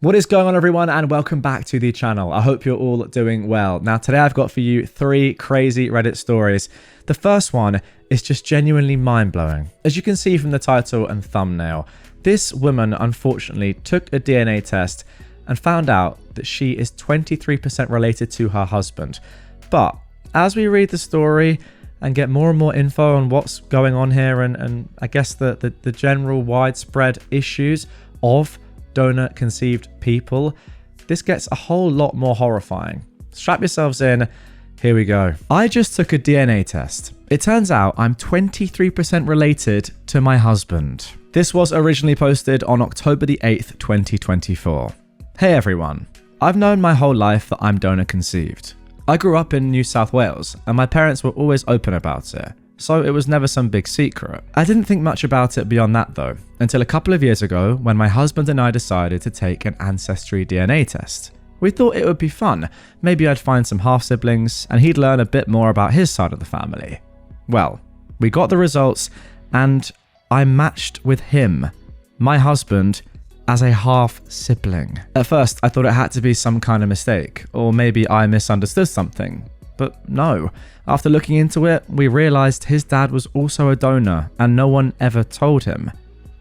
What is going on, everyone, and welcome back to the channel. I hope you're all doing well. Now, today I've got for you 3 crazy Reddit stories. The first one is just genuinely mind-blowing. As you can see from the title and thumbnail, this woman unfortunately took a DNA test and found out that she is 23% related to her husband. But as we read the story and get more and more info on what's going on here and I guess the general widespread issues of donor-conceived people, this gets a whole lot more horrifying. Strap yourselves in, here we go. I just took a DNA test. It turns out I'm 23% related to my husband. This was originally posted on October the 8th, 2024. Hey everyone, I've known my whole life that I'm donor-conceived. I grew up in New South Wales and my parents were always open about it, so it was never some big secret. I didn't think much about it beyond that though, until a couple of years ago when my husband and I decided to take an ancestry DNA test. We thought it would be fun. Maybe I'd find some half-siblings and he'd learn a bit more about his side of the family. Well, we got the results and I matched with him, my husband, as a half-sibling. At first, I thought it had to be some kind of mistake, or maybe I misunderstood something. But no, after looking into it, we realized his dad was also a donor and no one ever told him.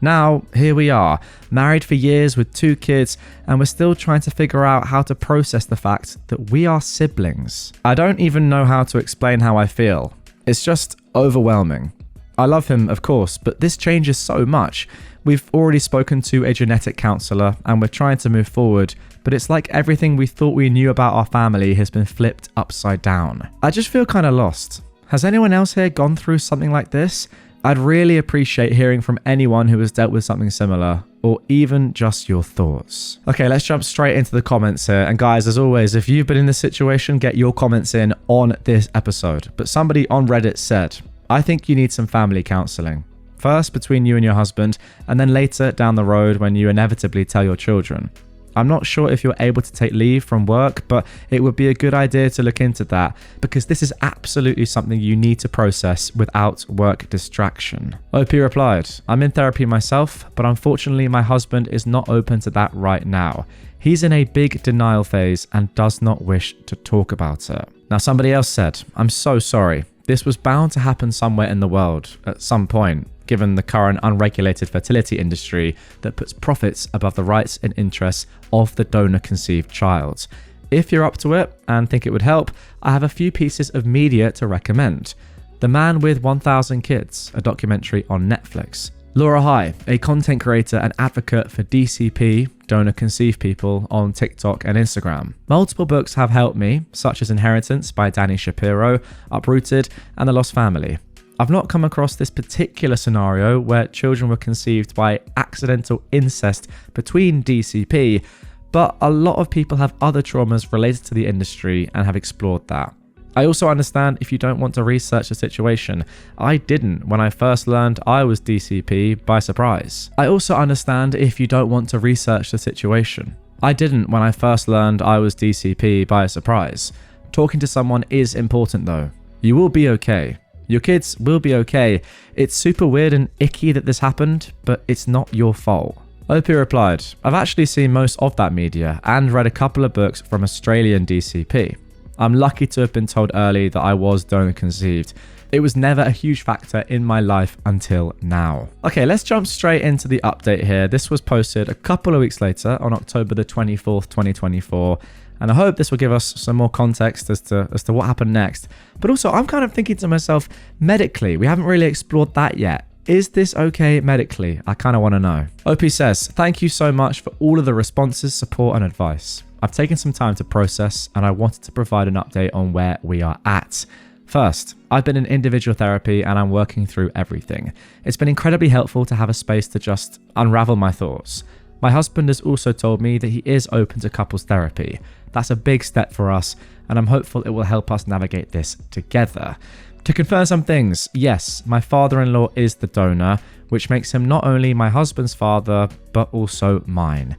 Now, here we are, married for years with 2 kids, and we're still trying to figure out how to process the fact that we are siblings. I don't even know how to explain how I feel. It's just overwhelming. I love him, of course, but this changes so much. We've already spoken to a genetic counselor and we're trying to move forward, but it's like everything we thought we knew about our family has been flipped upside down. I just feel kind of lost. Has anyone else here gone through something like this? I'd really appreciate hearing from anyone who has dealt with something similar, or even just your thoughts. Okay, let's jump straight into the comments here. And guys, as always, if you've been in this situation, get your comments in on this episode. But somebody on Reddit said, I think you need some family counseling. First between you and your husband, and then later down the road when you inevitably tell your children. I'm not sure if you're able to take leave from work, but it would be a good idea to look into that because this is absolutely something you need to process without work distraction. OP replied, I'm in therapy myself, but unfortunately my husband is not open to that right now. He's in a big denial phase and does not wish to talk about it. Now somebody else said, I'm so sorry. This was bound to happen somewhere in the world at some point, given the current unregulated fertility industry that puts profits above the rights and interests of the donor-conceived child. If you're up to it and think it would help, I have a few pieces of media to recommend. The Man with 1,000 Kids, a documentary on Netflix. Laura High, a content creator and advocate for DCP, donor-conceived people, on TikTok and Instagram. Multiple books have helped me, such as Inheritance by Danny Shapiro, Uprooted, and The Lost Family. I've not come across this particular scenario where children were conceived by accidental incest between DCP, but a lot of people have other traumas related to the industry and have explored that. I also understand if you don't want to research the situation. I didn't when I first learned I was DCP by surprise. I also understand if you don't want to research the situation. I didn't when I first learned I was DCP by surprise. Talking to someone is important though. You will be okay. Your kids will be okay. It's super weird and icky that this happened, but it's not your fault. OP replied, I've actually seen most of that media and read a couple of books from Australian DCP. I'm lucky to have been told early that I was donor conceived. It was never a huge factor in my life until now. Okay, let's jump straight into the update here. This was posted a couple of weeks later on October the 24th, 2024. And I hope this will give us some more context as to what happened next. But also, I'm kind of thinking to myself, medically, we haven't really explored that yet. Is this okay medically? I kind of want to know. OP says, thank you so much for all of the responses, support, and advice. I've taken some time to process, and I wanted to provide an update on where we are at. First, I've been in individual therapy and I'm working through everything. It's been incredibly helpful to have a space to just unravel my thoughts. My husband has also told me that he is open to couples therapy. That's a big step for us, and I'm hopeful it will help us navigate this together. To confirm some things, yes, my father-in-law is the donor, which makes him not only my husband's father, but also mine.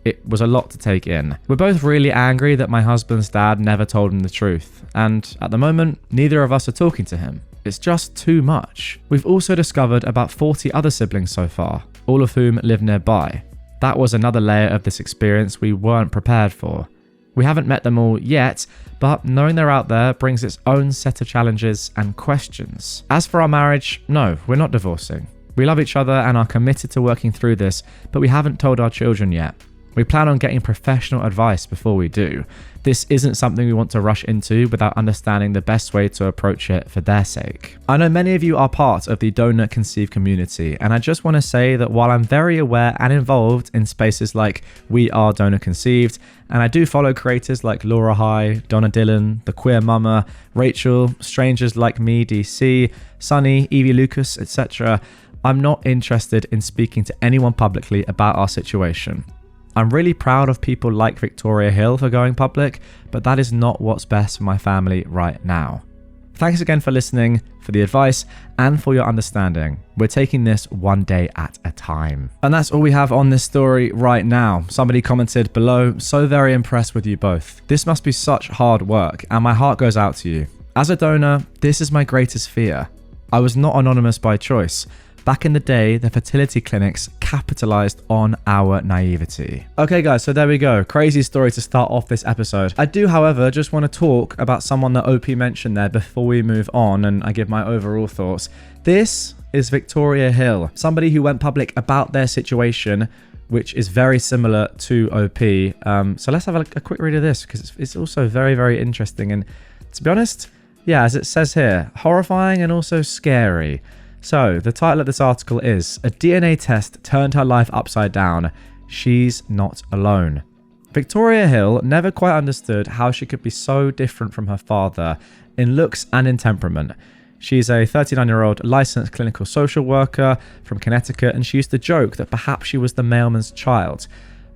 It was a lot to take in. We're both really angry that my husband's dad never told him the truth, and at the moment, neither of us are talking to him. It's just too much. We've also discovered about 40 other siblings so far, all of whom live nearby. That was another layer of this experience we weren't prepared for. We haven't met them all yet, but knowing they're out there brings its own set of challenges and questions. As for our marriage, no, we're not divorcing. We love each other and are committed to working through this, but we haven't told our children yet. We plan on getting professional advice before we do. This isn't something we want to rush into without understanding the best way to approach it for their sake. I know many of you are part of the donor conceived community, and I just want to say that while I'm very aware and involved in spaces like We Are Donor Conceived, and I do follow creators like Laura High, Donna Dillon, The Queer Mama, Rachel, strangers like me, DC, Sunny, Evie Lucas, etc., I'm not interested in speaking to anyone publicly about our situation. I'm really proud of people like Victoria Hill for going public, but that is not what's best for my family right now. Thanks again for listening, for the advice, and for your understanding. We're taking this one day at a time. And that's all we have on this story right now. Somebody commented below, so very impressed with you both. This must be such hard work, and my heart goes out to you. As a donor, this is my greatest fear. I was not anonymous by choice. Back in the day, the fertility clinics capitalized on our naivety. Okay guys, so there we go. Crazy story to start off this episode. I do, however, just want to talk about someone that OP mentioned there before we move on and I give my overall thoughts. This is Victoria Hill, somebody who went public about their situation, which is very similar to OP. So let's have a quick read of this because it's also very, very interesting. And to be honest, yeah, as it says here, horrifying and also scary. So, the title of this article is, A DNA Test Turned Her Life Upside Down. She's Not Alone. Victoria Hill never quite understood how she could be so different from her father in looks and in temperament. She's a 39-year-old licensed clinical social worker from Connecticut, and she used to joke that perhaps she was the mailman's child.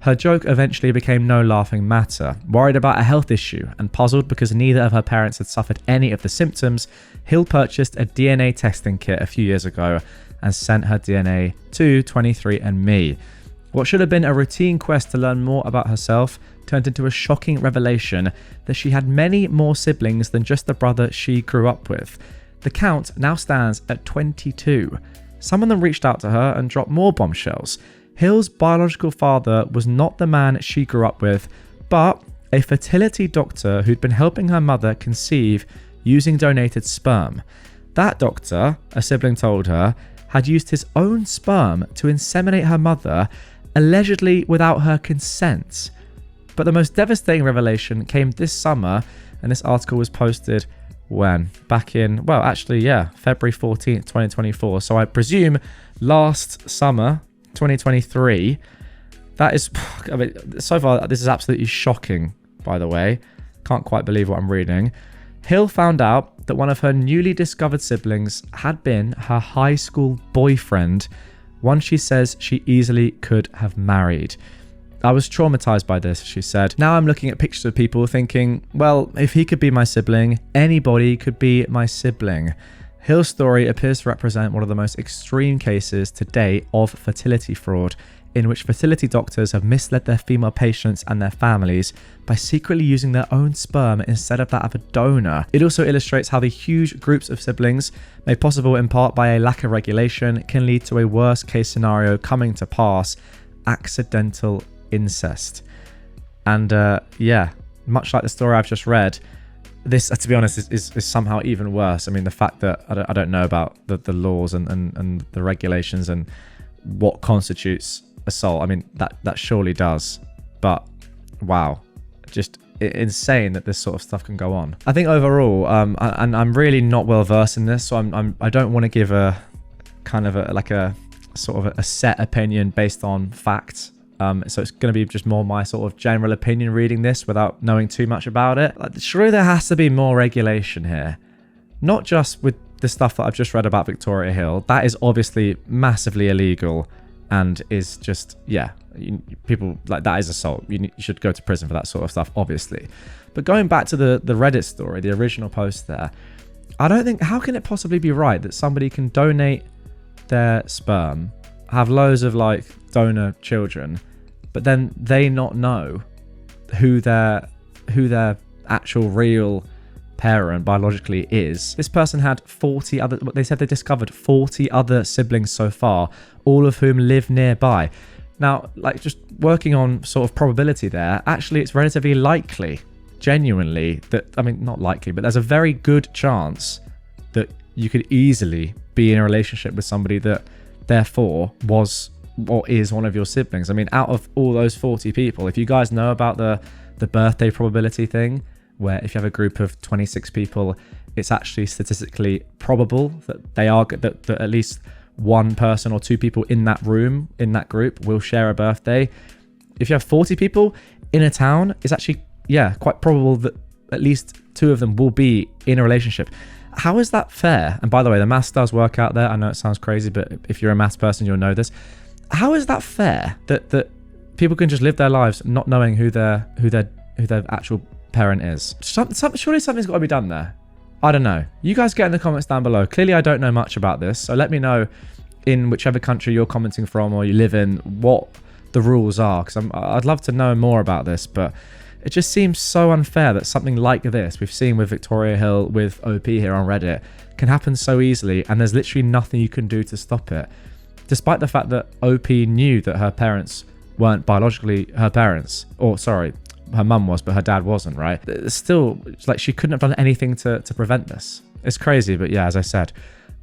Her joke eventually became no laughing matter. Worried about a health issue and puzzled because neither of her parents had suffered any of the symptoms, Hill purchased a DNA testing kit a few years ago and sent her DNA to 23andMe. What should have been a routine quest to learn more about herself turned into a shocking revelation that she had many more siblings than just the brother she grew up with. The count now stands at 22. Some of them reached out to her and dropped more bombshells. Hill's biological father was not the man she grew up with, but a fertility doctor who'd been helping her mother conceive using donated sperm. That doctor, a sibling told her, had used his own sperm to inseminate her mother, allegedly without her consent. But the most devastating revelation came this summer, and this article was posted when? Back in, well, actually, yeah, February 14th, 2024. So I presume last summer, 2023. That is, I mean, so far this is absolutely shocking, by the way. Can't quite believe what I'm reading. Hill found out that one of her newly discovered siblings had been her high school boyfriend, one she says she easily could have married. I was traumatized by this, she said. Now I'm looking at pictures of people thinking, well, if he could be my sibling, anybody could be my sibling. Hill's story appears to represent one of the most extreme cases to date of fertility fraud, in which fertility doctors have misled their female patients and their families by secretly using their own sperm instead of that of a donor. It also illustrates how the huge groups of siblings, made possible in part by a lack of regulation, can lead to a worst case scenario coming to pass: accidental incest. And yeah, much like the story I've just read, this, to be honest, is somehow even worse. I mean, the fact that I don't know about the laws and the regulations and what constitutes assault. I mean, that surely does. But wow, just insane that this sort of stuff can go on. I think overall, and I'm really not well versed in this, so I don't want to give a kind of a sort of a set opinion based on facts. So it's going to be just more my sort of general opinion reading this without knowing too much about it. Surely there has to be more regulation here. Not just with the stuff that I've just read about Victoria Hill. That is obviously massively illegal and is just, yeah, people, like, that is assault. You should go to prison for that sort of stuff, obviously. But going back to the Reddit story, the original post there, I don't think, how can it possibly be right that somebody can donate their sperm, have loads of like donor children, but then they not know who their actual real parent biologically is. This person had 40 other, they said they discovered 40 other siblings so far, all of whom live nearby. Now, like just working on sort of probability there, actually it's relatively likely, genuinely, that, I mean, not likely, but there's a very good chance that you could easily be in a relationship with somebody that therefore was or is one of your siblings. I mean, out of all those 40 people, if you guys know about the birthday probability thing, where if you have a group of 26 people, it's actually statistically probable that that at least one person or two people in that room, in that group, will share a birthday. If you have 40 people in a town, it's actually, quite probable that at least two of them will be in a relationship. How is that fair? And by the way, the maths does work out there. I know it sounds crazy, but if you're a maths person, you'll know this. How is that fair that people can just live their lives not knowing who their actual parent is? Surely something's got to be done there. I don't know. You guys get in the comments down below. Clearly, I don't know much about this, so let me know in whichever country you're commenting from or you live in what the rules are, because I'd love to know more about this, but it just seems so unfair that something like this we've seen with Victoria Hill, with OP here on Reddit, can happen so easily, and there's literally nothing you can do to stop it. Despite the fact that OP knew that her parents weren't biologically her parents, or sorry, her mum was, but her dad wasn't, right? Still, it's like she couldn't have done anything to prevent this. It's crazy, but yeah, as I said,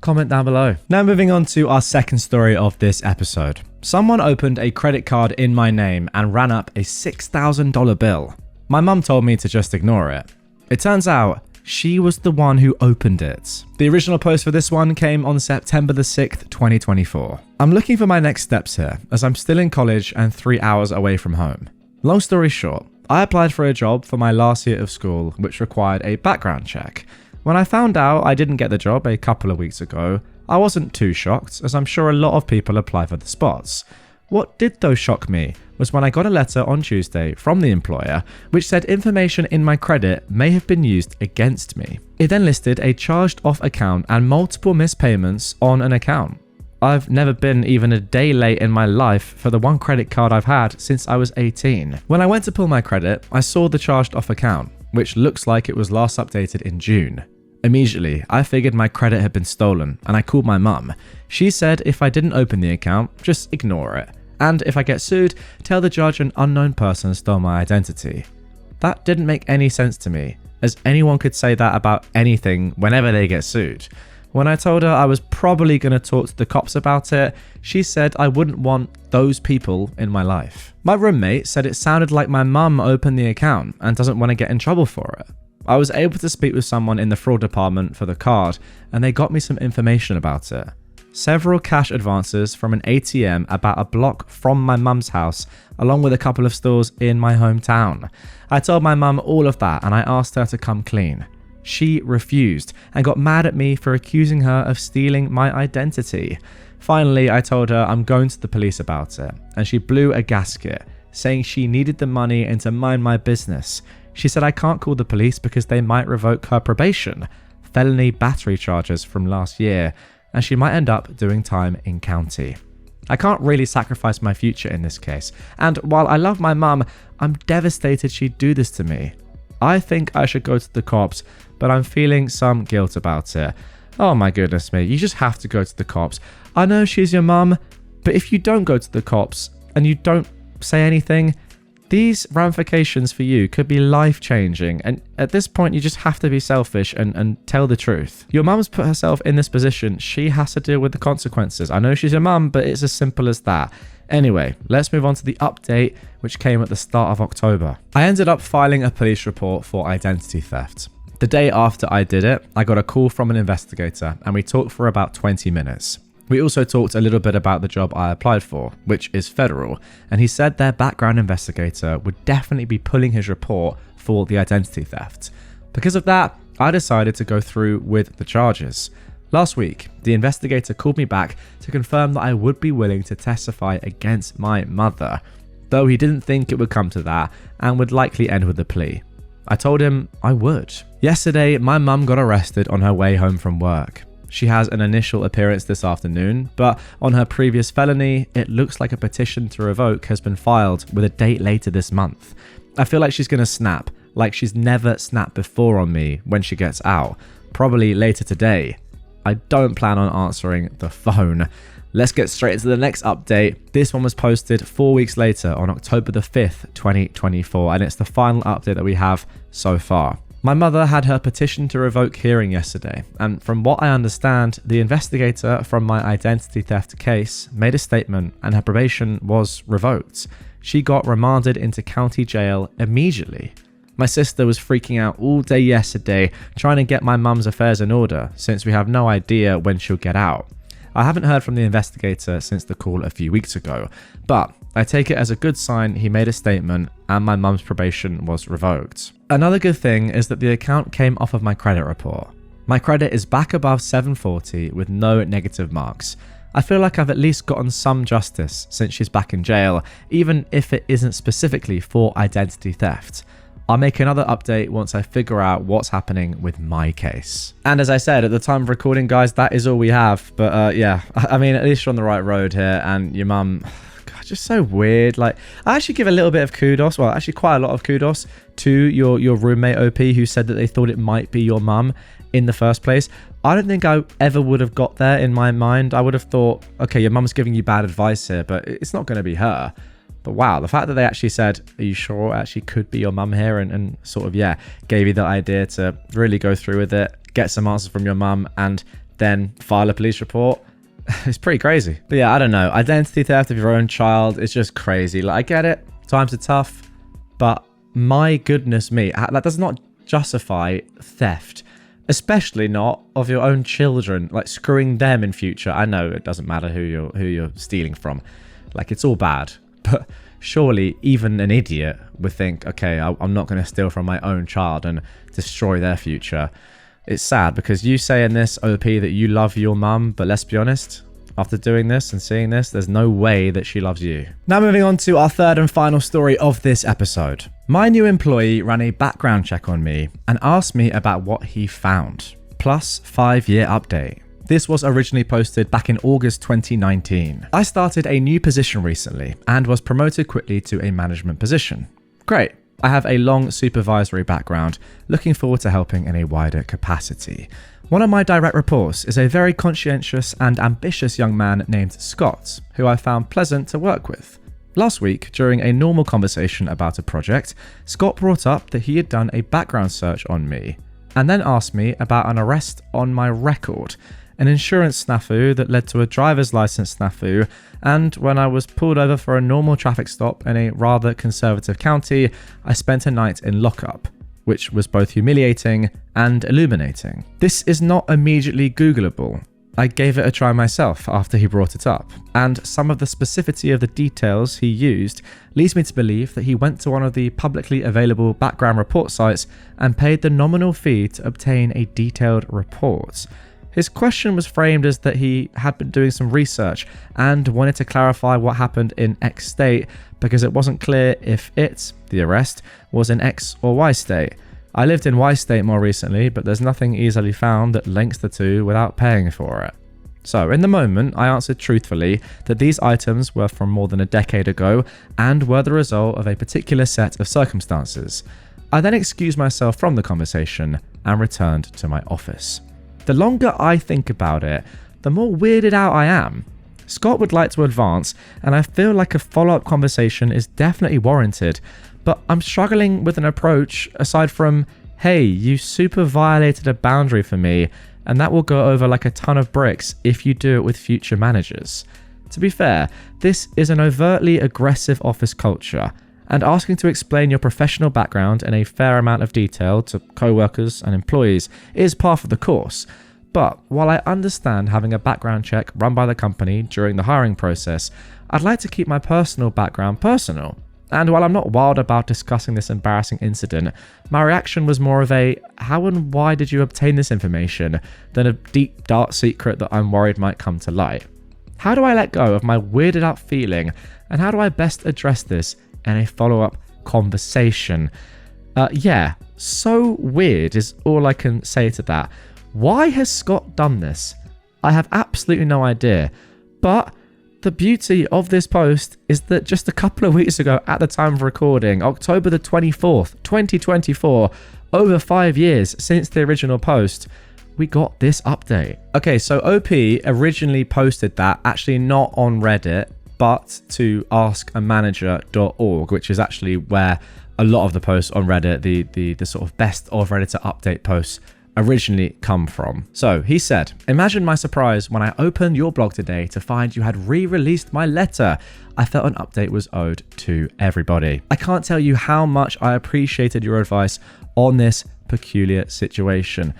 comment down below. Now moving on to our second story of this episode. Someone opened a credit card in my name and ran up a $6,000 bill. My mum told me to just ignore it. It turns out she was the one who opened it. The original post for this one came on September the 6th, 2024. I'm looking for my next steps here, as I'm still in college and 3 hours away from home. Long story short, I applied for a job for my last year of school, which required a background check. When I found out I didn't get the job a couple of weeks ago, I wasn't too shocked, as I'm sure a lot of people apply for the spots. What did though shock me was when I got a letter on Tuesday from the employer which said information in my credit may have been used against me. It then listed a charged off account and multiple missed payments on an account. I've never been even a day late in my life for the one credit card I've had since I was 18. When I went to pull my credit, I saw the charged off account, which looks like it was last updated in June. Immediately, I figured my credit had been stolen and I called my mum. She said if I didn't open the account, just ignore it. And if I get sued, tell the judge an unknown person stole my identity. That didn't make any sense to me, as anyone could say that about anything whenever they get sued. When I told her I was probably going to talk to the cops about it, she said I wouldn't want those people in my life. My roommate said it sounded like my mum opened the account and doesn't want to get in trouble for it. I was able to speak with someone in the fraud department for the card, and they got me some information about it. Several cash advances from an ATM about a block from my mum's house, along with a couple of stores in my hometown. I told my mum all of that and I asked her to come clean. She refused and got mad at me for accusing her of stealing my identity. Finally, I told her I'm going to the police about it, and she blew a gasket, saying she needed the money and to mind my business. She said I can't call the police because they might revoke her probation, felony battery charges from last year, and she might end up doing time in county. I can't really sacrifice my future in this case, and while I love my mum, I'm devastated she'd do this to me. I think I should go to the cops, but I'm feeling some guilt about it. Oh my goodness me, you just have to go to the cops. I know she's your mum, but if you don't go to the cops and you don't say anything, these ramifications for you could be life-changing, and at this point you just have to be selfish and tell the truth. Your mum's put herself in this position, she has to deal with the consequences. I know she's your mum, but it's as simple as that. Anyway, let's move on to the update, which came at the start of October. I ended up filing a police report for identity theft. The day after I did it, I got a call from an investigator and we talked for about 20 minutes. We also talked a little bit about the job I applied for, which is federal, and he said their background investigator would definitely be pulling his report for the identity theft. Because of that, I decided to go through with the charges. Last week, the investigator called me back to confirm that I would be willing to testify against my mother, though he didn't think it would come to that and would likely end with a plea. I told him I would. Yesterday, my mum got arrested on her way home from work. She has an initial appearance this afternoon, but on her previous felony, it looks like a petition to revoke has been filed with a date later this month. I feel like she's going to snap, like she's never snapped before on me when she gets out, probably later today. I don't plan on answering the phone. Let's get straight into the next update. This one was posted 4 weeks later on October the 5th, 2024, and it's the final update that we have so far. My mother had her petition to revoke hearing yesterday, and from what I understand, the investigator from my identity theft case made a statement and her probation was revoked. She got remanded into county jail immediately. My sister was freaking out all day yesterday trying to get my mum's affairs in order since we have no idea when she'll get out. I haven't heard from the investigator since the call a few weeks ago, but I take it as a good sign he made a statement and my mum's probation was revoked. Another good thing is that the account came off of my credit report. My credit is back above 740 with no negative marks. I feel like I've at least gotten some justice since she's back in jail, even if it isn't specifically for identity theft. I'll make another update once I figure out what's happening with my case. And as I said, at the time of recording, guys, that is all we have. But yeah, I mean, at least you're on the right road here. And your mum, God, just so weird. Like, I actually give a little bit of kudos, well, actually quite a lot of kudos to your roommate OP who said that they thought it might be your mum in the first place. I don't think I ever would have got there in my mind. I would have thought, okay, your mum's giving you bad advice here, but it's not going to be her. But wow, the fact that they actually said, are you sure it actually could be your mum here? And sort of, yeah, gave you the idea to really go through with it, get some answers from your mum, and then file a police report. It's pretty crazy. But yeah, I don't know. Identity theft of your own child is just crazy. Like, I get it. Times are tough. But my goodness me, that does not justify theft. Especially not of your own children, like screwing them in future. I know it doesn't matter who you're stealing from. Like, it's all bad. But surely even an idiot would think, okay, I'm not going to steal from my own child and destroy their future. It's sad because you say in this, OP, that you love your mum, but let's be honest, after doing this and seeing this, there's no way that she loves you. Now moving on to our third and final story of this episode. My new employee ran a background check on me and asked me about what he found, plus 5-year update. This was originally posted back in August 2019. I started a new position recently and was promoted quickly to a management position. Great. I have a long supervisory background, looking forward to helping in a wider capacity. One of my direct reports is a very conscientious and ambitious young man named Scott, who I found pleasant to work with. Last week, during a normal conversation about a project, Scott brought up that he had done a background search on me, and then asked me about an arrest on my record, an insurance snafu that led to a driver's license snafu, and when I was pulled over for a normal traffic stop in a rather conservative county, I spent a night in lockup, which was both humiliating and illuminating. This is not immediately Googleable. I gave it a try myself after he brought it up, and some of the specificity of the details he used leads me to believe that he went to one of the publicly available background report sites and paid the nominal fee to obtain a detailed report. His question was framed as that he had been doing some research and wanted to clarify what happened in X state because it wasn't clear if it, the arrest, was in X or Y state. I lived in Y state more recently, but there's nothing easily found that links the two without paying for it. So in the moment, I answered truthfully that these items were from more than a decade ago and were the result of a particular set of circumstances. I then excused myself from the conversation and returned to my office. The longer I think about it, the more weirded out I am. Scott would like to advance, and I feel like a follow-up conversation is definitely warranted, but I'm struggling with an approach aside from, hey, you super violated a boundary for me, and that will go over like a ton of bricks if you do it with future managers. To be fair, this is an overtly aggressive office culture, and asking to explain your professional background in a fair amount of detail to co-workers and employees is par of the course. But while I understand having a background check run by the company during the hiring process, I'd like to keep my personal background personal. And while I'm not wild about discussing this embarrassing incident, my reaction was more of a, how and why did you obtain this information, than a deep, dark secret that I'm worried might come to light. How do I let go of my weirded out feeling, and how do I best address this in a follow-up conversation? Yeah, so weird is all I can say to that. Why has Scott done this? I have absolutely no idea, but the beauty of this post is that just a couple of weeks ago at the time of recording, October the 24th, 2024, over 5 years since the original post, we got this update. Okay, so OP originally posted that, actually not on Reddit, but to accidentallyrelated.org, which is actually where a lot of the posts on Reddit, the sort of best of Redditor update posts, originally come from. So he said, imagine my surprise when I opened your blog today to find you had re-released my letter. I felt an update was owed to everybody. I can't tell you how much I appreciated your advice on this peculiar situation.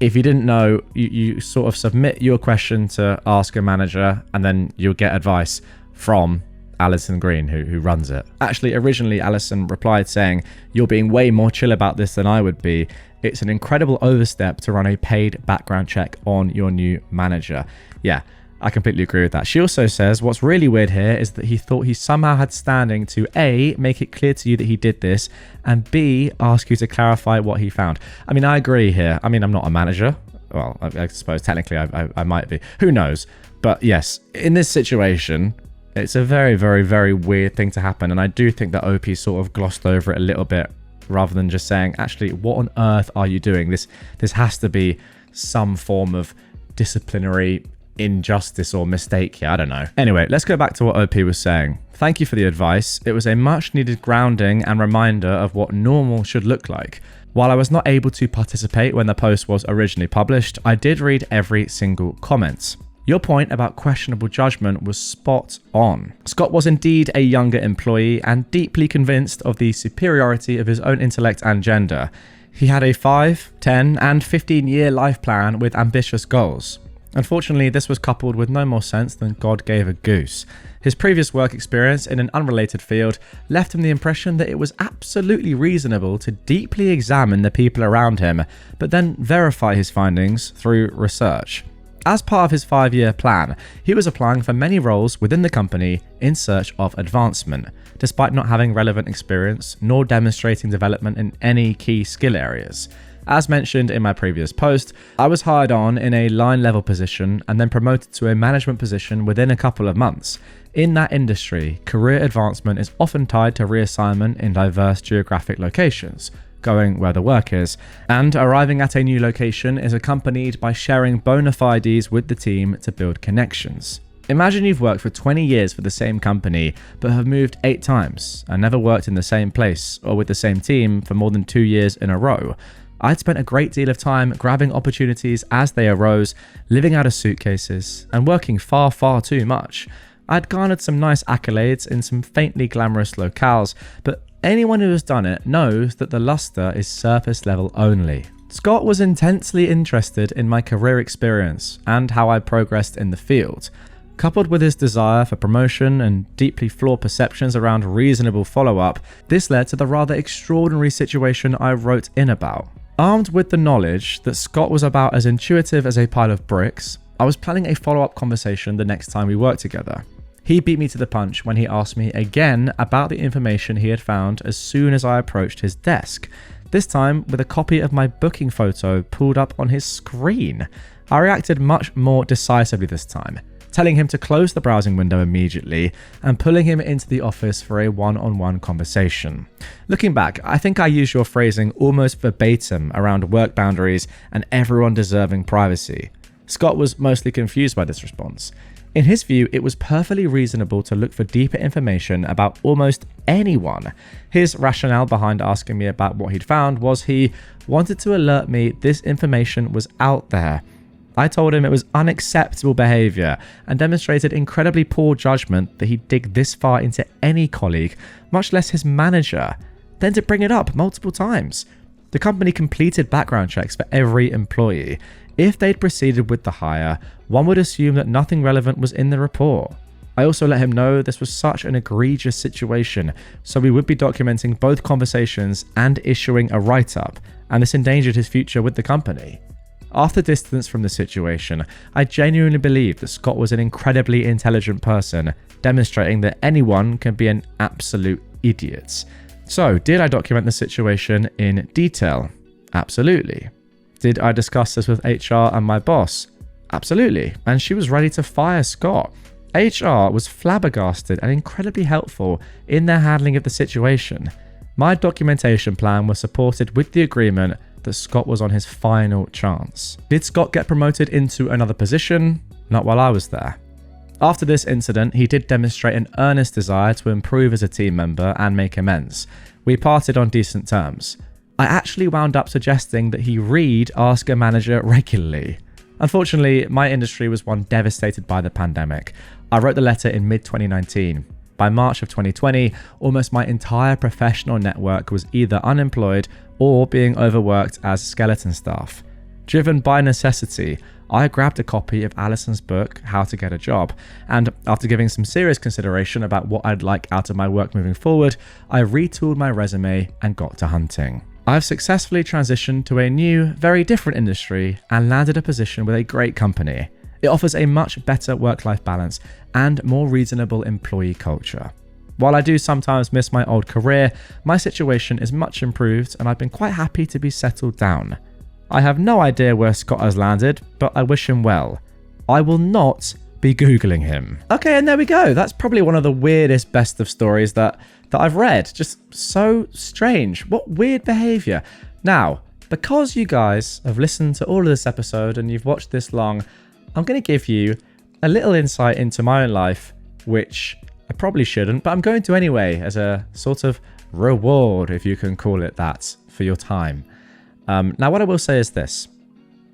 If you didn't know, you sort of submit your question to Ask a Manager, and then you'll get advice from Alison Green, who runs it. Actually, originally Alison replied saying, you're being way more chill about this than I would be. It's an incredible overstep to run a paid background check on your new manager. Yeah, I completely agree with that. She also says, what's really weird here is that he thought he somehow had standing to A, make it clear to you that he did this, and B, ask you to clarify what he found. I mean, I agree here. I mean, I'm not a manager. Well, I suppose technically I might be. Who knows? But yes, in this situation, it's a very, very, very weird thing to happen. And I do think that OP sort of glossed over it a little bit, rather than just saying, actually, what on earth are you doing? This has to be some form of disciplinary injustice or mistake here. I don't know. Anyway, let's go back to what OP was saying. Thank you for the advice. It was a much needed grounding and reminder of what normal should look like. While I was not able to participate when the post was originally published, I did read every single comment. Your point about questionable judgment was spot on. Scott was indeed a younger employee and deeply convinced of the superiority of his own intellect and gender. He had a 5, 10, and 15-year life plan with ambitious goals. Unfortunately, this was coupled with no more sense than God gave a goose. His previous work experience in an unrelated field left him the impression that it was absolutely reasonable to deeply examine the people around him, but then verify his findings through research. As part of his 5-year plan, he was applying for many roles within the company in search of advancement, despite not having relevant experience nor demonstrating development in any key skill areas. As mentioned in my previous post, I was hired on in a line-level position and then promoted to a management position within a couple of months. In that industry, career advancement is often tied to reassignment in diverse geographic locations, going where the work is, and arriving at a new location is accompanied by sharing bona fides with the team to build connections. Imagine you've worked for 20 years for the same company, but have moved 8 times and never worked in the same place or with the same team for more than 2 years in a row. I'd spent a great deal of time grabbing opportunities as they arose, living out of suitcases, and working far, far too much. I'd garnered some nice accolades in some faintly glamorous locales, but anyone who has done it knows that the luster is surface level only. Scott was intensely interested in my career experience and how I progressed in the field. Coupled with his desire for promotion and deeply flawed perceptions around reasonable follow-up, this led to the rather extraordinary situation I wrote in about. Armed with the knowledge that Scott was about as intuitive as a pile of bricks, I was planning a follow-up conversation the next time we worked together. He beat me to the punch when he asked me again about the information he had found as soon as I approached his desk, this time with a copy of my booking photo pulled up on his screen. I reacted much more decisively this time, telling him to close the browsing window immediately and pulling him into the office for a one-on-one conversation. Looking back, I think I used your phrasing almost verbatim around work boundaries and everyone deserving privacy. Scott was mostly confused by this response. In his view, it was perfectly reasonable to look for deeper information about almost anyone. His rationale behind asking me about what he'd found was he wanted to alert me this information was out there. I told him it was unacceptable behavior and demonstrated incredibly poor judgment that he'd dig this far into any colleague, much less his manager, then to bring it up multiple times. The company completed background checks for every employee. If they'd proceeded with the hire, one would assume that nothing relevant was in the report. I also let him know this was such an egregious situation, so we would be documenting both conversations and issuing a write-up, and this endangered his future with the company. After distance from the situation, I genuinely believed that Scott was an incredibly intelligent person, demonstrating that anyone can be an absolute idiot. So, did I document the situation in detail? Absolutely. Did I discuss this with HR and my boss? Absolutely. And she was ready to fire Scott. HR was flabbergasted and incredibly helpful in their handling of the situation. My documentation plan was supported with the agreement that Scott was on his final chance. Did Scott get promoted into another position? Not while I was there. After this incident, he did demonstrate an earnest desire to improve as a team member and make amends. We parted on decent terms. I actually wound up suggesting that he read Ask a Manager regularly. Unfortunately, my industry was one devastated by the pandemic. I wrote the letter in mid-2019. By March of 2020, almost my entire professional network was either unemployed or being overworked as skeleton staff. Driven by necessity, I grabbed a copy of Alison's book, How to Get a Job, and after giving some serious consideration about what I'd like out of my work moving forward, I retooled my resume and got to hunting. I've successfully transitioned to a new, very different industry and landed a position with a great company. It offers a much better work-life balance and more reasonable employee culture. While I do sometimes miss my old career, my situation is much improved and I've been quite happy to be settled down. I have no idea where Scott has landed, but I wish him well. I will not be Googling him. Okay, and there we go. That's probably one of the weirdest best of stories that I've read. Just so strange. What weird behavior. Now, because you guys have listened to all of this episode and you've watched this long, I'm going to give you a little insight into my own life, which I probably shouldn't, but I'm going to anyway as a sort of reward, if you can call it that, for your time. Now, what I will say is this.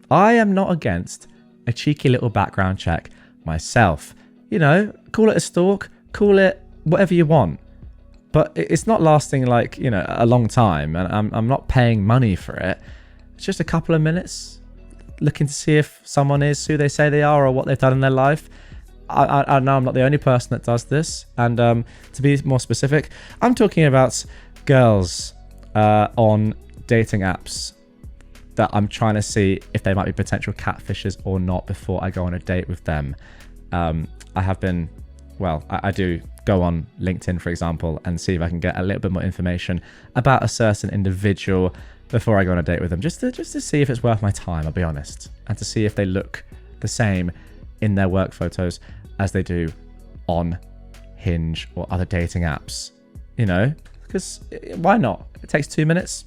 I am not against a cheeky little background check myself. You know, call it a stalk, call it whatever you want. But it's not lasting like, you know, a long time, and I'm not paying money for it. It's just a couple of minutes looking to see if someone is who they say they are or what they've done in their life. I know I'm not the only person that does this. And to be more specific, I'm talking about girls on dating apps that I'm trying to see if they might be potential catfishes or not before I go on a date with them. I have been, well, I do go on LinkedIn, for example, and see if I can get a little bit more information about a certain individual before I go on a date with them, just to see if it's worth my time, I'll be honest, and to see if they look the same in their work photos as they do on Hinge or other dating apps, you know, because why not? It takes 2 minutes.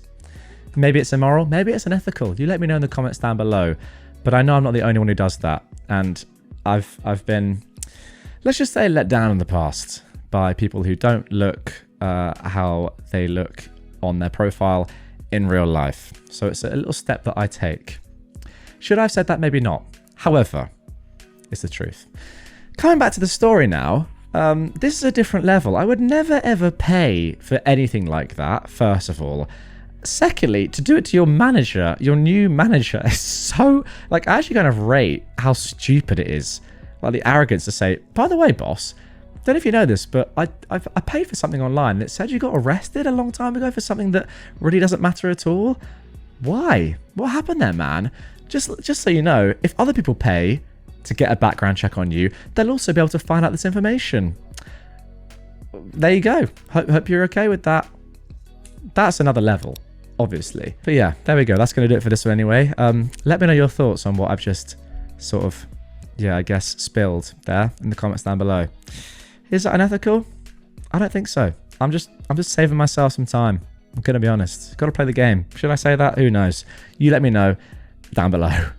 Maybe it's immoral, maybe it's unethical. You let me know in the comments down below. But I know I'm not the only one who does that, and I've been, let's just say, let down in the past by people who don't look how they look on their profile in real life. So it's a little step that I take. Should I have said that? Maybe not. However, it's the truth. Coming back to the story now, this is a different level. I would never ever pay for anything like that, first of all. Secondly, to do it to your manager, your new manager, is so, like, I actually kind of rate how stupid it is. Like the arrogance to say, by the way, boss, don't know if you know this, but I paid for something online that said you got arrested a long time ago for something that really doesn't matter at all. Why? What happened there, man? Just so you know, if other people pay to get a background check on you, they'll also be able to find out this information. There you go. Hope you're okay with that. That's another level, obviously. But yeah, there we go. That's going to do it for this one anyway. Let me know your thoughts on what I've just sort of, yeah, I guess spilled there in the comments down below. Is that unethical? I don't think so. I'm just saving myself some time. I'm going to be honest. Got to play the game. Should I say that? Who knows? You let me know down below.